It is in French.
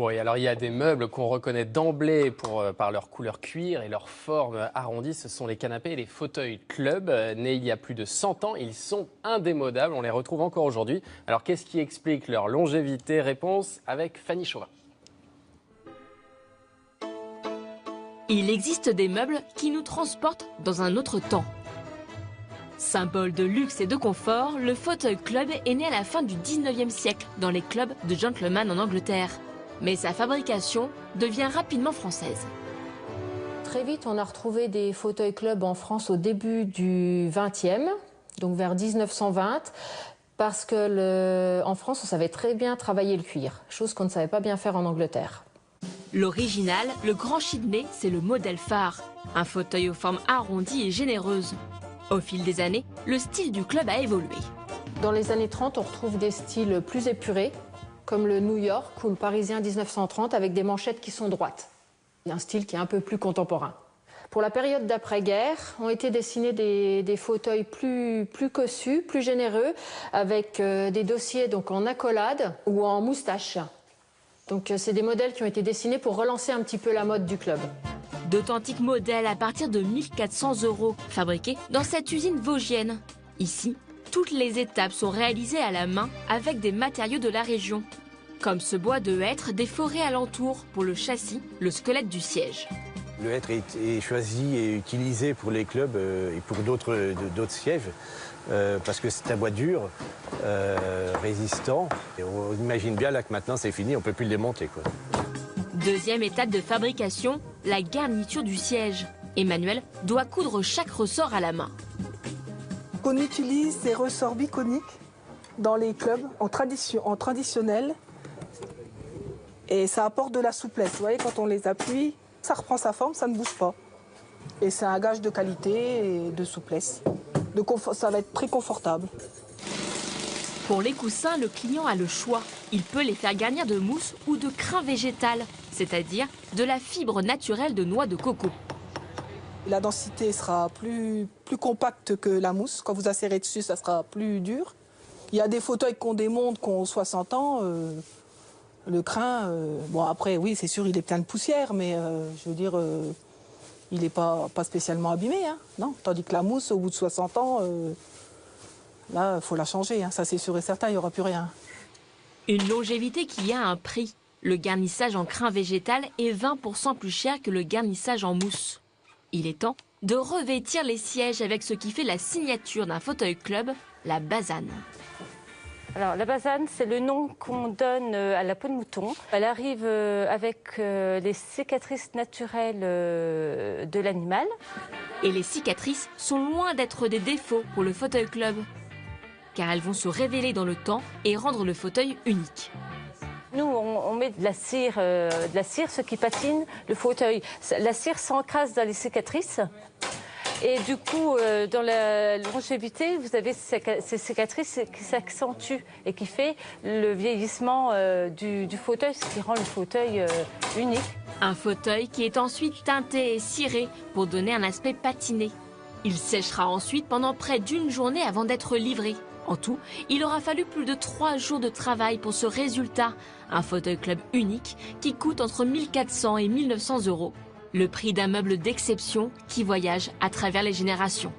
Bon, et alors il y a des meubles qu'on reconnaît d'emblée par leur couleur cuir et leur forme arrondie. Ce sont les canapés et les fauteuils club. Nés il y a plus de 100 ans, ils sont indémodables. On les retrouve encore aujourd'hui. Alors qu'est-ce qui explique leur longévité? Réponse avec Fanny Chauvin. Il existe des meubles qui nous transportent dans un autre temps. Symbole de luxe et de confort, le fauteuil club est né à la fin du 19e siècle dans les clubs de gentlemen en Angleterre. Mais sa fabrication devient rapidement française. Très vite, on a retrouvé des fauteuils club en France au début du 20e, donc vers 1920, parce qu'en France, on savait très bien travailler le cuir, chose qu'on ne savait pas bien faire en Angleterre. L'original, le Grand Sydney, c'est le modèle phare. Un fauteuil aux formes arrondies et généreuses. Au fil des années, le style du club a évolué. Dans les années 30, on retrouve des styles plus épurés, comme le New York ou le Parisien 1930, avec des manchettes qui sont droites. Il y a un style qui est un peu plus contemporain. Pour la période d'après-guerre, ont été dessinés des fauteuils plus cossus, plus généreux, avec des dossiers donc en accolade ou en moustache. Donc c'est des modèles qui ont été dessinés pour relancer un petit peu la mode du club. D'authentiques modèles à partir de 1400 €, fabriqués dans cette usine vosgienne. Ici, toutes les étapes sont réalisées à la main avec des matériaux de la région, comme ce bois de hêtre des forêts alentours pour le châssis, le squelette du siège. Le hêtre est choisi et utilisé pour les clubs et pour d'autres sièges parce que c'est un bois dur, résistant. Et on imagine bien là que maintenant c'est fini, on ne peut plus le démonter, quoi. Deuxième étape de fabrication, la garniture du siège. Emmanuel doit coudre chaque ressort à la main. On utilise des ressorts biconiques dans les clubs en traditionnel et ça apporte de la souplesse. Vous voyez, quand on les appuie, ça reprend sa forme, ça ne bouge pas. Et c'est un gage de qualité et de souplesse. Ça va être très confortable. Pour les coussins, le client a le choix. Il peut les faire garnir de mousse ou de crin végétal, c'est-à-dire de la fibre naturelle de noix de coco. La densité sera plus compacte que la mousse. Quand vous assérez dessus, ça sera plus dur. Il y a des fauteuils qu'on démonte, qui ont 60 ans. Le crin, bon après, oui, c'est sûr, il est plein de poussière, mais je veux dire, il n'est pas spécialement abîmé, hein, non. Tandis que la mousse, au bout de 60 ans, là, il faut la changer, hein, ça c'est sûr et certain, il n'y aura plus rien. Une longévité qui a un prix. Le garnissage en crin végétal est 20% plus cher que le garnissage en mousse. Il est temps de revêtir les sièges avec ce qui fait la signature d'un fauteuil club, la basane. Alors la basane, c'est le nom qu'on donne à la peau de mouton. Elle arrive avec les cicatrices naturelles de l'animal. Et les cicatrices sont loin d'être des défauts pour le fauteuil club, car elles vont se révéler dans le temps et rendre le fauteuil unique. Nous, on met de la cire, ce qui patine le fauteuil. La cire s'encrasse dans les cicatrices. Et du coup, dans la longévité, vous avez ces cicatrices qui s'accentuent et qui fait le vieillissement du fauteuil, ce qui rend le fauteuil unique. Un fauteuil qui est ensuite teinté et ciré pour donner un aspect patiné. Il séchera ensuite pendant près d'une journée avant d'être livré. En tout, il aura fallu plus de 3 jours de travail pour ce résultat. Un fauteuil club unique qui coûte entre 1400 et 1900 €. Le prix d'un meuble d'exception qui voyage à travers les générations.